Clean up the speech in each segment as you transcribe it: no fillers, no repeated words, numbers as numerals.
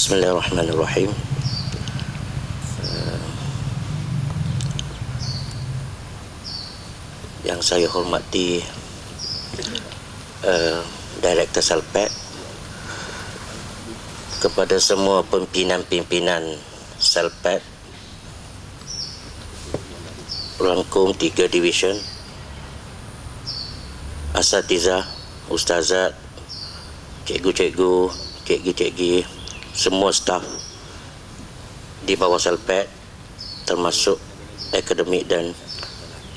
Bismillahirrahmanirrahim. Yang saya hormati Director Salpet, kepada semua pimpinan-pimpinan Salpet, rangkum 3 division, asatiza, ustazat, cikgu-cikgu, cikgu-cikgu, semua staf di bawah Salpet, termasuk akademik dan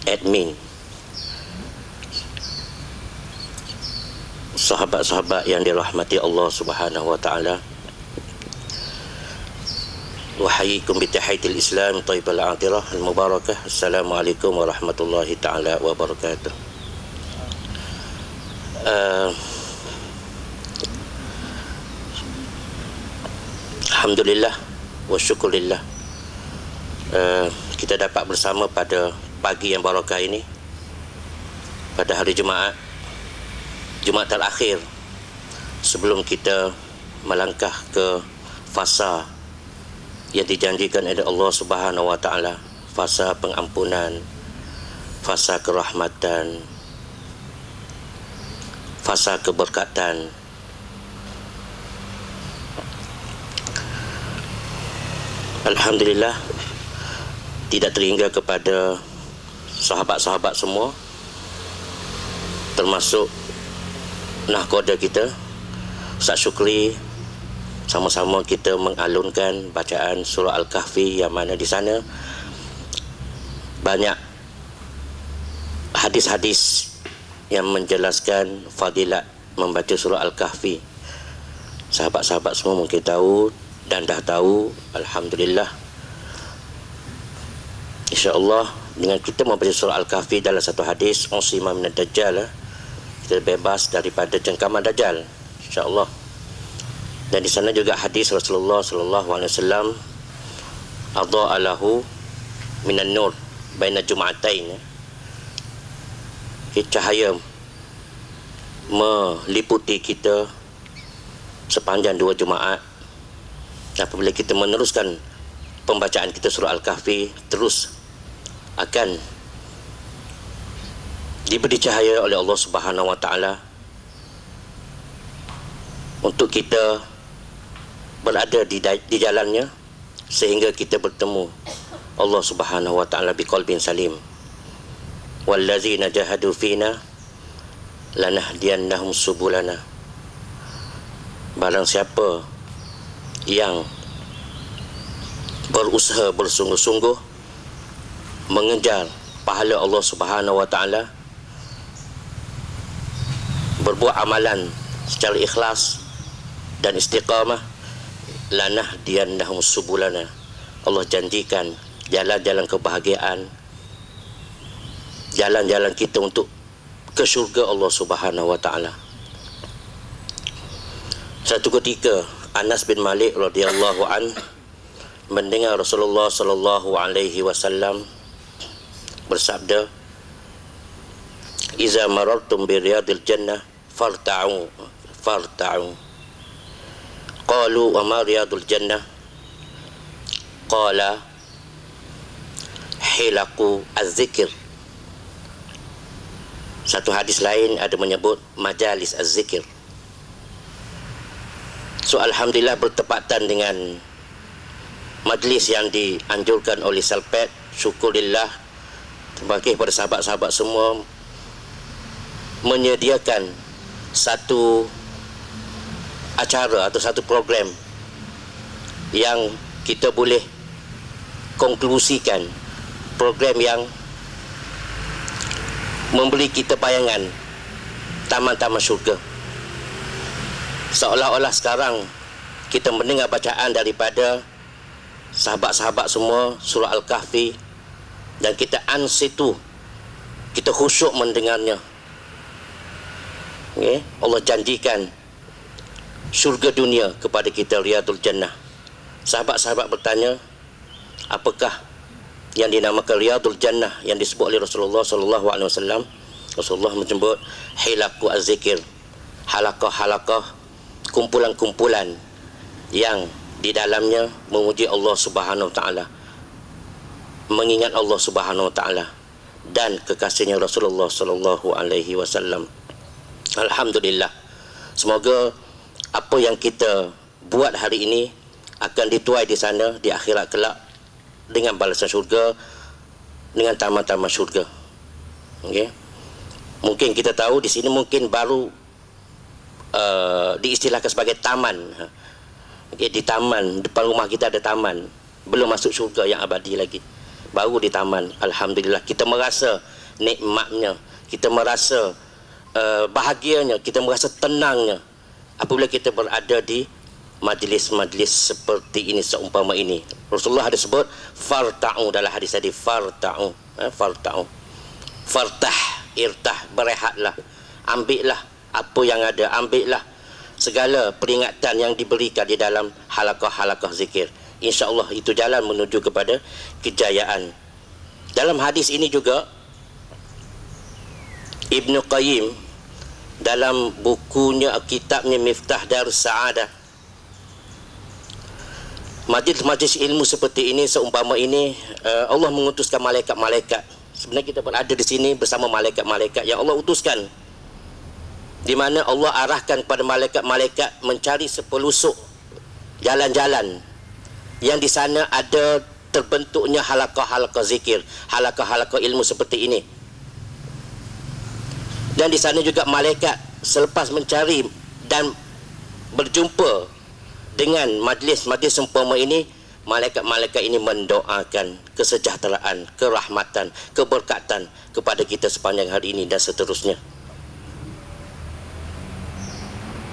admin, sahabat-sahabat yang dirahmati Allah Subhanahu wa taala. Wahayyikum bi tahiyatil Islam thayyibal atirah al mubarakah. Assalamualaikum warahmatullahi taala wabarakatuh. Alhamdulillah wa syukurillah, kita dapat bersama pada pagi yang barakah ini, pada hari Jumaat terakhir sebelum kita melangkah ke fasa yang dijanjikan oleh Allah Subhanahu wa taala, fasa pengampunan, fasa kerahmatan, fasa keberkatan. Alhamdulillah, tidak terhingga kepada sahabat-sahabat semua, termasuk nahkoda kita, Ustaz Syukri. Sama-sama kita mengalunkan bacaan surah Al-Kahfi, yang mana di sana banyak hadis-hadis yang menjelaskan fadilat membaca surah Al-Kahfi. Sahabat-sahabat semua mungkin tahu dan dah tahu. Alhamdulillah, insya-Allah dengan kita membaca surah Al-Kahfi dalam satu hadis, usima minad dajjal, kita bebas daripada jangkaman dajjal, insya-Allah. Dan di sana juga hadis Rasulullah sallallahu alaihi wasallam, adha'a lahu minan nur baina jum'atain, cahaya meliputi kita sepanjang 2 Jumaat. Apabila kita meneruskan pembacaan kita surah Al-Kahfi, terus akan diberi cahaya oleh Allah Subhanahu wa taala untuk kita berada di jalannya, sehingga kita bertemu Allah Subhanahu wa taala biqalbin salim. Wallazina jahadu fina lanahdiyannahum subulana. Barang siapa yang berusaha bersungguh-sungguh mengejar pahala Allah Subhanahu wa taala, berbuat amalan secara ikhlas dan istiqamah, lanahdiyannahum subulana, Allah janjikan jalan-jalan kebahagiaan, jalan-jalan kita untuk ke syurga Allah Subhanahu wa taala. Satu ketika Anas bin Malik radhiyallahu an mendengar Rasulullah sallallahu alaihi wasallam bersabda, "Iza marartum bi riyadil jannah farta'u." Qalu wa ma riyadul jannah? Qala hilaqu az-zikr. Satu hadis lain ada menyebut majalis az-zikr. So alhamdulillah, bertepatan dengan majlis yang dianjurkan oleh Salpet. Syukurillah, terima kasih kepada sahabat-sahabat semua menyediakan satu acara atau satu program yang kita boleh konklusikan, program yang memberi kita bayangan taman-taman syurga. Seolah-olah sekarang kita mendengar bacaan daripada sahabat-sahabat semua surah Al-Kahfi, dan kita ansitu, kita khusyuk mendengarnya. Okay? Allah janjikan syurga dunia kepada kita, riyadul jannah. Sahabat-sahabat bertanya, apakah yang dinamakan riyadul jannah yang disebut oleh Rasulullah sallallahu alaihi wasallam? Rasulullah menyebut hilaqu az-zikir, halaqah-halaqah, kumpulan-kumpulan yang di dalamnya memuji Allah Subhanahu wa taala, mengingat Allah Subhanahu wa taala dan kekasihnya Rasulullah sallallahu alaihi wasallam. Alhamdulillah. Semoga apa yang kita buat hari ini akan dituai di sana di akhirat kelak dengan balasan syurga, dengan taman-taman syurga. Okey. Mungkin kita tahu di sini mungkin baru diistilahkan sebagai taman. Okey, di taman depan rumah kita ada taman. Belum masuk syurga yang abadi lagi. Baru di taman. Alhamdulillah kita merasa nikmatnya, kita merasa bahagianya, kita merasa tenangnya apabila kita berada di majlis-majlis seperti ini, seumpama ini. Rasulullah ada sebut farta'u dalam hadis tadi, farta'u, farta'u, fartah, irtah, berehatlah, ambillah apa yang ada, ambillah segala peringatan yang diberikan di dalam halaqah-halaqah zikir. InsyaAllah itu jalan menuju kepada kejayaan. Dalam hadis ini juga Ibn Qayyim dalam bukunya, kitabnya Miftah Darus Sa'adah, majlis-majlis ilmu seperti ini, seumpama ini, Allah mengutuskan malaikat-malaikat. Sebenarnya kita berada di sini bersama malaikat-malaikat yang Allah utuskan, di mana Allah arahkan kepada malaikat-malaikat mencari sepelusuk jalan-jalan yang di sana ada terbentuknya halaqah-halaqah zikir, halaqah-halaqah ilmu seperti ini. Dan di sana juga malaikat selepas mencari dan berjumpa dengan majlis-majlis seumpama ini, malaikat-malaikat ini mendoakan kesejahteraan, kerahmatan, keberkatan kepada kita sepanjang hari ini dan seterusnya.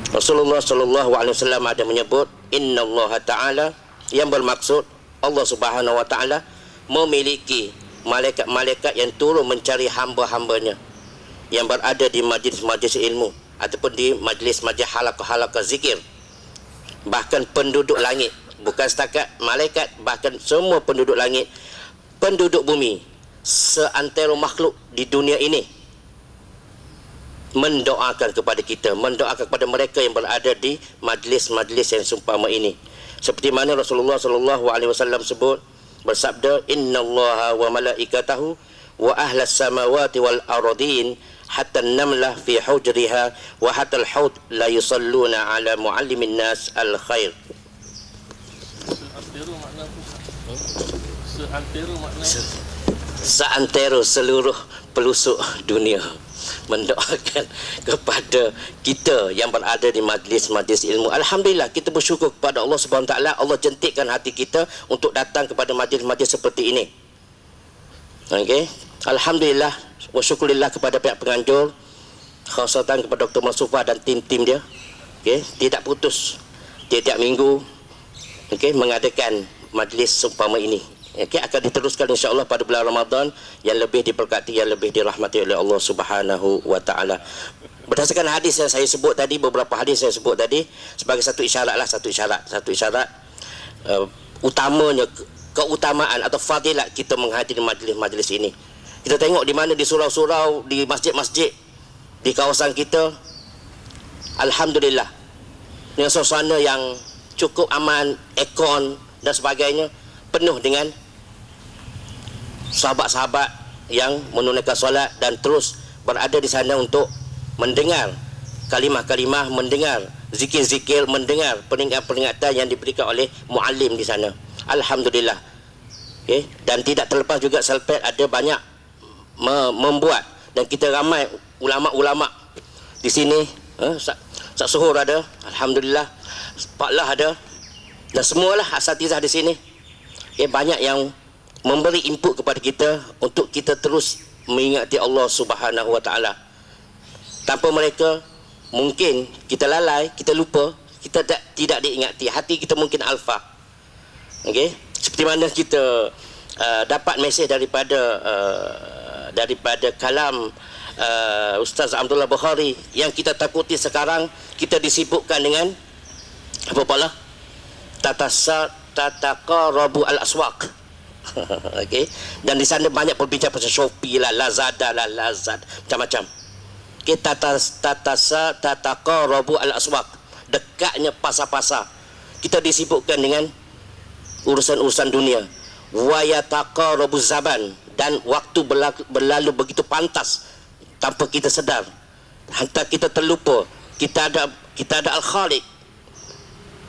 Rasulullah sallallahu alaihi wasallam ada menyebut innallaha ta'ala, yang bermaksud Allah Subhanahu wa taala memiliki malaikat-malaikat yang turun mencari hamba-hambanya yang berada di majlis-majlis ilmu ataupun di majlis-majlis halaqah-halaqah zikir. Bahkan penduduk langit, bukan setakat malaikat, bahkan semua penduduk langit, penduduk bumi, seantero makhluk di dunia ini mendoakan kepada kita, mendoakan kepada mereka yang berada di majlis-majlis yang seumpama ini. Seperti mana Rasulullah sallallahu alaihi wasallam sebut, bersabda, innallaha wa malaikatahu wa ahlas samawati wal ardin hatta an-namlah fi hujriha wa hatta al-hut la yusalluna ala muallimin nas al-khair. Seantero seluruh pelusuk dunia mendoakan kepada kita yang berada di majlis-majlis ilmu. Alhamdulillah, kita bersyukur kepada Allah Subhanahu Wa Taala. Allah jentikkan hati kita untuk datang kepada majlis-majlis seperti ini. Okey, alhamdulillah wa syukurillah kepada pihak penganjur, khasatan kepada Dr. Masufah dan tim-tim dia. Okey, tidak putus tiap-tiap minggu, okey, mengadakan majlis seumpama ini. Okey, akan diteruskan insya-Allah pada bulan Ramadan yang lebih diberkati, yang lebih dirahmati oleh Allah Subhanahu wa taala. Berdasarkan hadis yang saya sebut tadi, beberapa hadis saya sebut tadi, sebagai satu isyarat utamanya, keutamaan atau fadilat kita menghadiri majlis-majlis ini. Kita tengok di mana, di surau-surau, di masjid-masjid di kawasan kita, alhamdulillah, dengan suasana yang cukup aman, aircon dan sebagainya, penuh dengan sahabat-sahabat yang menunaikan solat dan terus berada di sana untuk mendengar kalimah-kalimah, mendengar zikir-zikir, mendengar peringatan-peringatan yang diberikan oleh muallim di sana. Alhamdulillah. Okay. Dan tidak terlepas juga Salpet ada banyak membuat, dan kita ramai ulama-ulama di sini. Ustaz Suhur ada, alhamdulillah. Pak Lah ada, dan semualah asatizah di sini. Okay. Banyak yang memberi input kepada kita untuk kita terus mengingati Allah Subhanahu wa taala. Tanpa mereka mungkin kita lalai, kita lupa, kita tidak diingati, hati kita mungkin alfa. Okey, seperti mana kita dapat mesej daripada kalam Ustaz Abdullah Bukhari, yang kita takuti sekarang kita disibukkan dengan apa pula? Tataqarabu al-aswaq. Okey, dan di sana banyak berbicara pasal Shopee lah, Lazada lah, Lazad, macam-macam. Okey, tataqarabu al-aswaq, dekatnya pasar-pasar. kita disibukkan dengan urusan-urusan dunia. Wa yataqarabu zaman, dan waktu berlalu begitu pantas tanpa kita sedar. Hantar kita terlupa kita ada Al-Khaliq,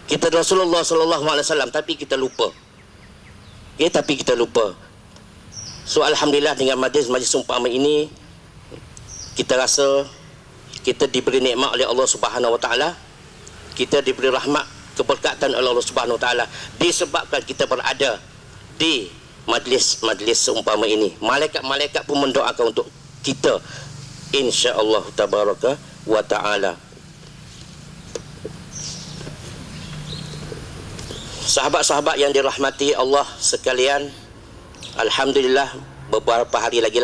kita ada Rasulullah sallallahu alaihi wasallam, tapi kita lupa. Tapi kita lupa. So alhamdulillah dengan majlis umpama ini kita rasa kita diberi nikmat oleh Allah Subhanahu wa taala. Kita diberi rahmat, keberkatan oleh Allah Subhanahu wa taala disebabkan kita berada di majlis seumpama ini. Malaikat-malaikat pun mendoakan untuk kita, insya-Allah tabaraka wa taala. Sahabat-sahabat yang dirahmati Allah sekalian, alhamdulillah beberapa hari lagi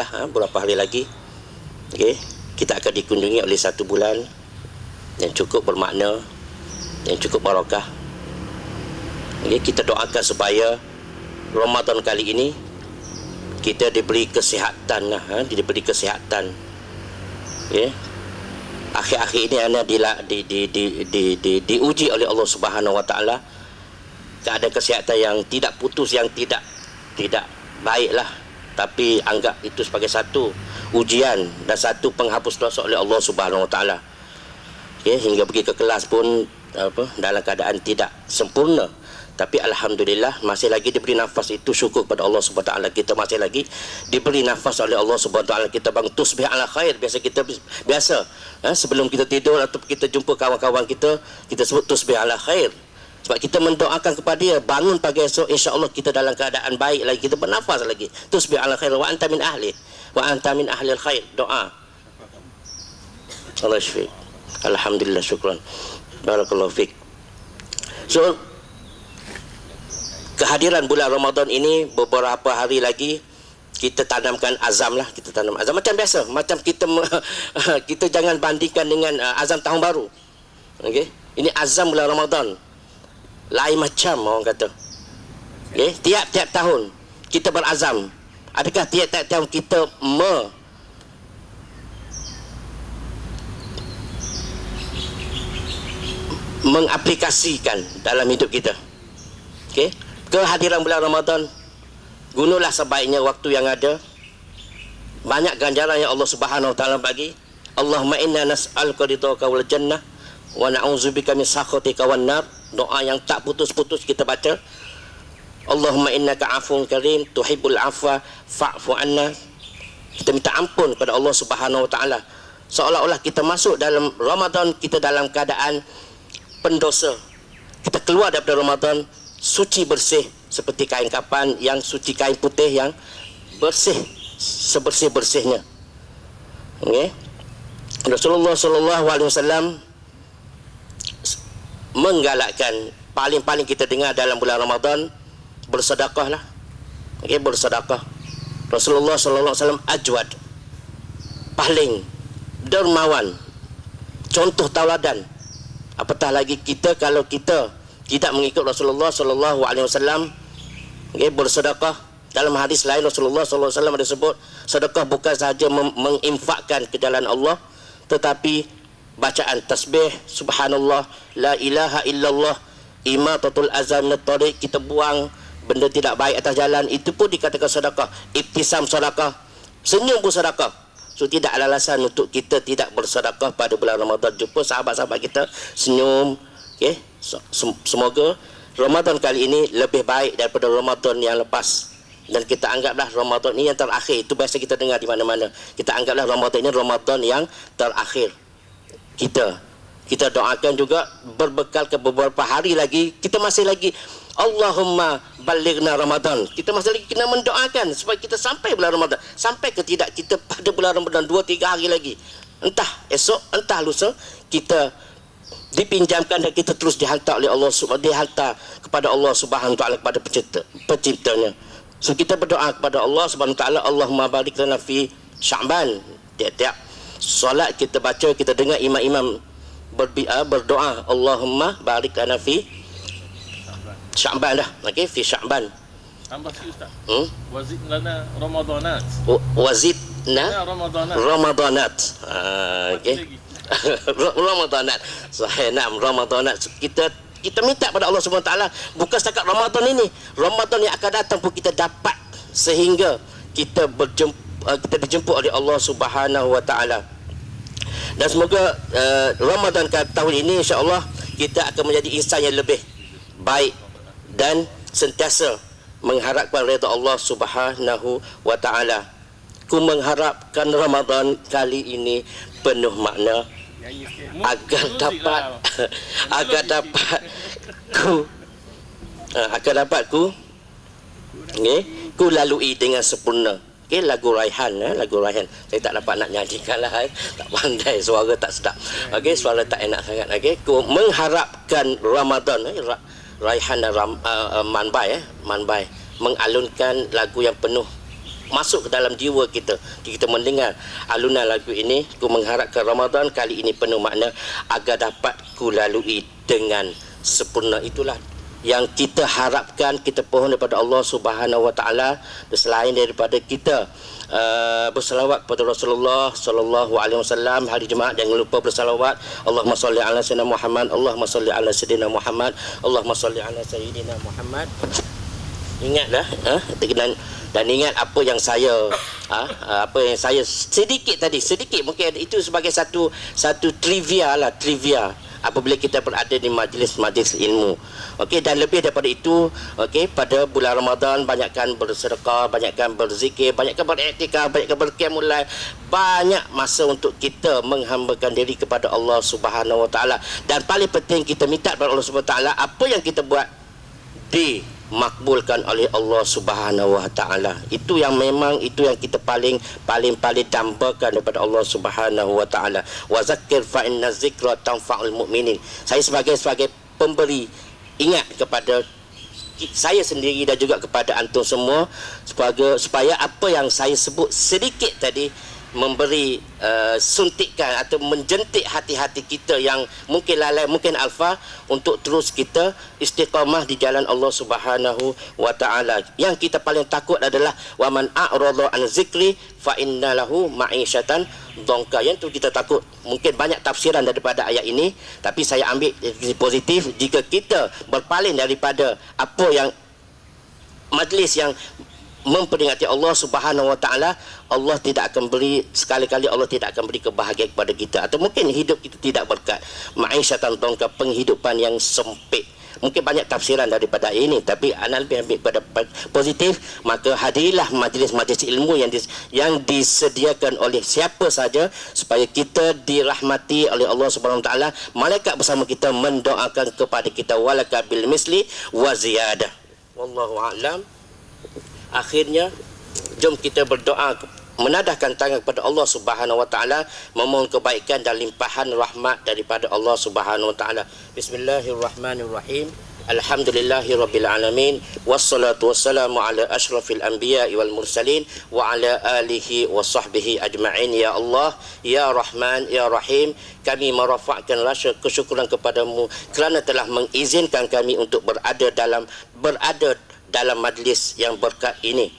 kita akan dikunjungi oleh 1 bulan yang cukup bermakna, yang cukup barakah. Kita doakan supaya Ramadan kali ini kita diberi kesihatan, akhir-akhir ini anda diuji oleh Allah Subhanahu wa taala. Keadaan kesihatan yang tidak putus, yang tidak baiklah, tapi anggap itu sebagai satu ujian dan satu penghapus dosa oleh Allah Subhanahu wa taala. Hingga pergi ke kelas pun dalam keadaan tidak sempurna, tapi alhamdulillah masih lagi diberi nafas. Itu syukur kepada Allah Subhanahu wa taala. Kita masih lagi diberi nafas oleh Allah Subhanahu wa taala. Kita bangun tusbih ala khair. Biasa sebelum kita tidur atau kita jumpa kawan-kawan kita sebut tusbih ala khair. Sebab kita mendoakan kepada dia, bangun pagi esok insya-Allah kita dalam keadaan baik lagi, kita bernafas lagi. Tusbih ala khair wa anta min ahli al-khair. Doa. Allah syafik. Alhamdulillah, syukran. Barakallahu fik. So kehadiran bulan Ramadan ini beberapa hari lagi kita tanamkan azam lah, kita tanam azam macam biasa, macam kita jangan bandingkan dengan azam tahun baru. Okey, ini azam bulan Ramadan. Lain macam orang kata. Tiap-tiap tahun kita berazam. Adakah tiap-tiap tahun kita mengaplikasikan dalam hidup kita? Kehadiran bulan Ramadan, gunalah sebaiknya waktu yang ada. Banyak ganjaran yang Allah Subhanahu wa taala bagi. Allahumma inna nas'aluka ridhaka wal jannah wa na'udzubika min sakhatika wan nar. Doa yang tak putus-putus kita baca. Allahumma innaka afuwun karim tuhibbul afwa fa'fu anna. Kita minta ampun kepada Allah Subhanahu wa taala. Seolah-olah kita masuk dalam Ramadan, kita dalam keadaan pendosa. Kita keluar daripada Ramadan suci bersih seperti kain kapan yang suci, kain putih yang bersih sebersih-bersihnya. Rasulullah sallallahu alaihi wasallam menggalakkan, paling-paling kita dengar dalam bulan Ramadan, bersedekahlah. Bersedekah. Rasulullah sallallahu alaihi wasallam ajwad, paling dermawan, contoh tauladan. Apatah lagi kita kalau kita tidak mengikut Rasulullah sallallahu alaihi wasallam. Bersedekah. Dalam hadis lain Rasulullah sallallahu alaihi wasallam ada sebut, sedekah bukan sahaja menginfakkan ke jalan Allah, tetapi bacaan tasbih, subhanallah, la ilaha illallah, imatatul azam minat tariq, kita buang benda tidak baik atas jalan, itu pun dikatakan sedekah. Ibtisam sedekah, senyum pun sedekah. So tidak ada alasan untuk kita tidak bersedekah pada bulan Ramadan. Jumpa sahabat-sahabat kita senyum. Semoga Ramadan kali ini lebih baik daripada Ramadan yang lepas. Dan kita anggaplah Ramadan ini yang terakhir. Itu biasa kita dengar di mana-mana. Kita anggaplah Ramadan ini Ramadan yang terakhir. Kita doakan juga berbekal ke beberapa hari lagi, kita masih lagi Allahumma balighna Ramadan. Kita masih lagi kena mendoakan supaya kita sampai bulan Ramadan. Sampai ke tidak kita pada bulan Ramadan 2-3 hari lagi. Entah esok, entah lusa, kita dipinjamkan dan kita terus dihantar oleh Allah, dihantar kepada Allah Subhanahu wa taala, kepada penciptanya. So kita berdoa kepada Allah Subhanahu wa taala, Allahumma barik lana fi Sya'ban. Tiap-tiap solat kita baca, kita dengar imam-imam berdoa, Allahumma barik lana fi Sya'ban dah. Fi Sya'ban. Tambah sikit Ustaz. Wazid lana Ramadanat. Wazidna Ramadanat. Ramadanat. Sahih, Ramadanat. kita minta pada Allah SWT, bukan setakat Ramadan ini, Ramadan yang akan datang pun kita dapat, sehingga kita kita dijemput oleh Allah Subhanahu wa taala. Dan semoga Ramadan tahun ini insya-Allah kita akan menjadi insan yang lebih baik dan sentiasa mengharapkan redha Allah Subhanahu wa taala. Ku mengharapkan Ramadan kali ini penuh makna agar dapat ku ku lalui dengan sempurna. Okey, lagu Raihan, lagu Raihan. Saya tak dapat nak nyanyikan lah, tak pandai, suara tak sedap. Okey, suara tak enak sangat. Okey, ku mengharapkan Ramadan, Raihan dan Manbai, Manbai mengalunkan lagu yang penuh masuk ke dalam jiwa kita. Kita mendengar alunan lagu ini, ku mengharapkan Ramadan kali ini penuh makna agar dapat ku lalui dengan sempurna. Itulah yang kita harapkan, kita pohon daripada Allah Subhanahu wa taala. Selain daripada kita bersalawat kepada Rasulullah sallallahu alaihi wasallam hari Jumaat, jangan lupa bersalawat. Allahumma salli ala sayyidina Muhammad, Allahumma salli ala sayyidina Muhammad, Allahumma salli ala sayyidina Muhammad. Ingatlah dan ingat apa yang saya sedikit tadi, sedikit mungkin itu sebagai satu trivia apabila kita berada di majlis-majlis ilmu. Okey, dan lebih daripada itu, okey, pada bulan Ramadan banyakkan bersedekah, banyakkan berzikir, banyakkan beriktikaf, banyakkan berqiyamul lail, banyak masa untuk kita menghambakan diri kepada Allah Subhanahu wa taala. Dan paling penting kita minta kepada Allah Subhanahu wa taala apa yang kita buat dimakbulkan oleh Allah Subhanahu wa taala. Itu yang memang itu yang kita paling dambakan daripada Allah Subhanahu wa taala. Wa zakkir fa inna zikra tanfa'ul mu'minin. Saya sebagai pemberi ingat kepada saya sendiri dan juga kepada antum semua supaya apa yang saya sebut sedikit tadi memberi suntikan atau menjentik hati-hati kita yang mungkin lalai, mungkin alfa, untuk terus kita istiqamah di jalan Allah Subhanahu wa taala. Yang kita paling takut adalah wa man a'rada an zikri fa innalahu ma'isyatan dongka. Yang tu kita takut. Mungkin banyak tafsiran daripada ayat ini, tapi saya ambil positif. Jika kita berpaling daripada apa yang majlis yang memperingati Allah Subhanahu wa taala, Allah tidak akan beri, sekali-kali Allah tidak akan beri kebahagiaan kepada kita, atau mungkin hidup kita tidak berkat. Ma'isyatan dongka, penghidupan yang sempit. Mungkin banyak tafsiran daripada ini, tapi ana lebih ambil pada positif. Maka hadirilah majlis-majlis ilmu yang disediakan oleh siapa saja, supaya kita dirahmati oleh Allah Subhanahu wa taala. Malaikat bersama kita mendoakan kepada kita, walaka bil misli wa ziyadah. Wallahu a'lam. Akhirnya, jom kita berdoa, menadahkan tangan kepada Allah Subhanahu wa taala, memohon kebaikan dan limpahan rahmat daripada Allah Subhanahu wa taala. Bismillahirrahmanirrahim. Alhamdulillahirabbil alamin, wassalatu wassalamu ala asyrafil anbiya'i wal mursalin wa ala alihi wa sahbihi ajma'in. Ya Allah, ya Rahman, ya Rahim, kami merafakkan rasa kesyukuran kepadamu kerana telah mengizinkan kami untuk berada dalam majlis yang berkat ini.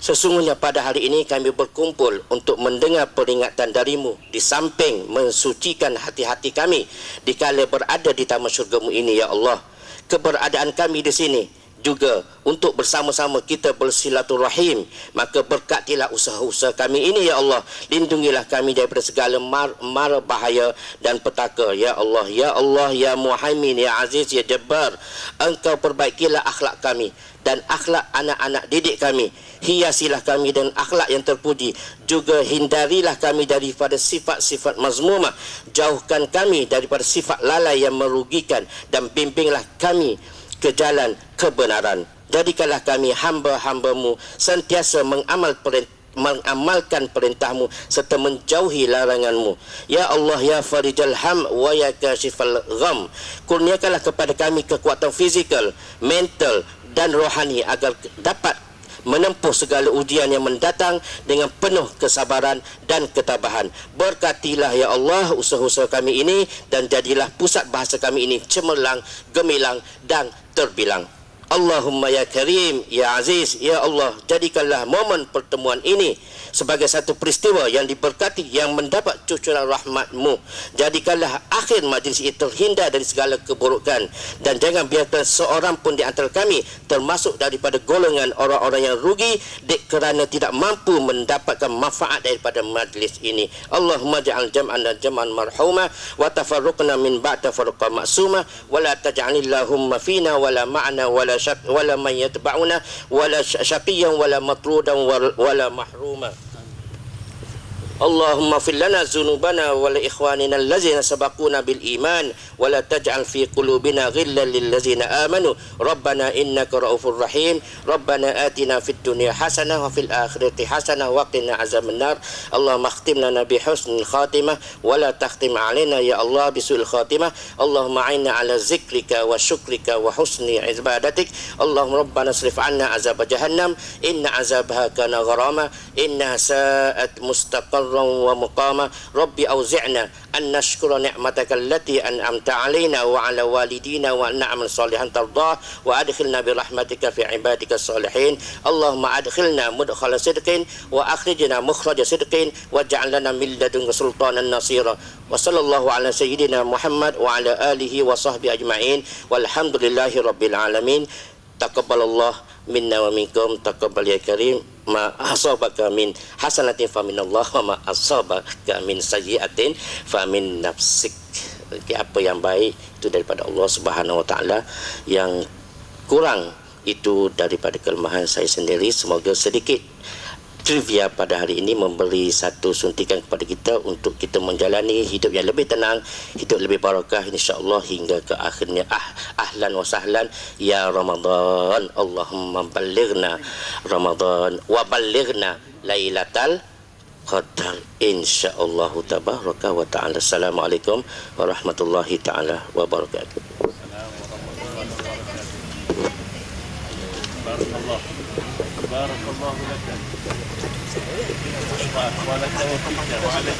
Sesungguhnya pada hari ini kami berkumpul untuk mendengar peringatan darimu, di samping mensucikan hati-hati kami dikala berada di taman syurga-Mu ini, ya Allah. Keberadaan kami di sini juga untuk bersama-sama kita bersilaturahim. Maka berkatilah usaha-usaha kami ini, ya Allah. Lindungilah kami daripada segala mara bahaya dan petaka, ya Allah. Ya Allah, ya Muhaimin, ya Aziz, ya Jabbar, Engkau perbaikilah akhlak kami dan akhlak anak-anak didik kami. Hiasilah kami dengan akhlak yang terpuji. Juga hindarilah kami daripada sifat-sifat mazmumah. Jauhkan kami daripada sifat lalai yang merugikan, dan bimbinglah kami ke jalan kebenaran. Jadikanlah kami hamba-hamba-Mu sentiasa mengamalkan perintah-Mu serta menjauhi larangan-Mu. Ya Allah, ya Farijal Ham wa ya Kashifal Gham, kurniakanlah kepada kami kekuatan fizikal, mental dan rohani agar dapat menempuh segala ujian yang mendatang dengan penuh kesabaran dan ketabahan. Berkatilah ya Allah usaha-usaha kami ini, dan jadilah pusat bahasa kami ini cemerlang, gemilang dan terbilang. Allahumma ya Karim, ya Aziz, ya Allah, jadikanlah momen pertemuan ini sebagai satu peristiwa yang diberkati, yang mendapat cucuran rahmat-Mu. Jadikanlah akhir majlis itu terhindar dari segala keburukan, dan jangan biarkan seorang pun di antara kami termasuk daripada golongan orang-orang yang rugi kerana tidak mampu mendapatkan manfaat daripada majlis ini. Allahumma ja'al jam'ana jam'an marhuma wa tafarruqna min ba'da tafarruqa ma'suma wa la taj'alillahumma fina wala ma'na wala man yatba'una wala syaqiyyan wala matrudan wala mahruma. Allahumma fil lana dzunubana wa li ikhwanina allazina sabaquna bil iman wa la taj'al fi qulubina ghillan lil ladzina amanu rabbana innaka raufur rahim rabbana atina fid dunya hasanah wa fil akhirati hasanah wa qina azabannar. Allahumma khtim lana bi husnil khatimah wa la takhtim alaina ya Allah bisu'il khatimah. Allahumma a'inna ala zikrika wa syukrika wa husni ibadatik. Allahumma rabbana srif 'anna azab jahannam inna azabaha kana gharama inna sa'at mustaqar wa muqama. Rabbi auzi'na an nashkura ni'mataka allati an'amta 'alaina wa 'ala walidina wa na'mal salihan tardah wa adkhilna bi rahmatika fi ibadika salihin. Allahumma adkhilna mudkhala sidqin wa akhrijna mukhraja sidqin waj'al lana min ladunka sultanan nasira. Wa sallallahu ala sayyidina Muhammad wa ala alihi wa sahbihi ajma'in walhamdulillahi rabbil alamin. Taqabbalallah minna wa minkum, taqabbal ya Karim. Ma asabaka min hasanatin fa minallah wa ma asabaka min sayyi'atin fa min nafsik. Apa yang baik itu daripada Allah Subhanahu wa taala, yang kurang itu daripada kelemahan saya sendiri. Semoga sedikit trivia pada hari ini memberi satu suntikan kepada kita untuk kita menjalani hidup yang lebih tenang, hidup lebih barakah insya-Allah hingga ke akhirnya. Ahlan wa sahlan ya Ramadan. Allahumma ballighna Ramadan wa ballighna Lailatul Qadar insya-Allah tabaraka wa taala. Assalamualaikum warahmatullahi taala wabarakatuh. Barakallah. Barakallahu lak. Wa lak wa fika wa alayk.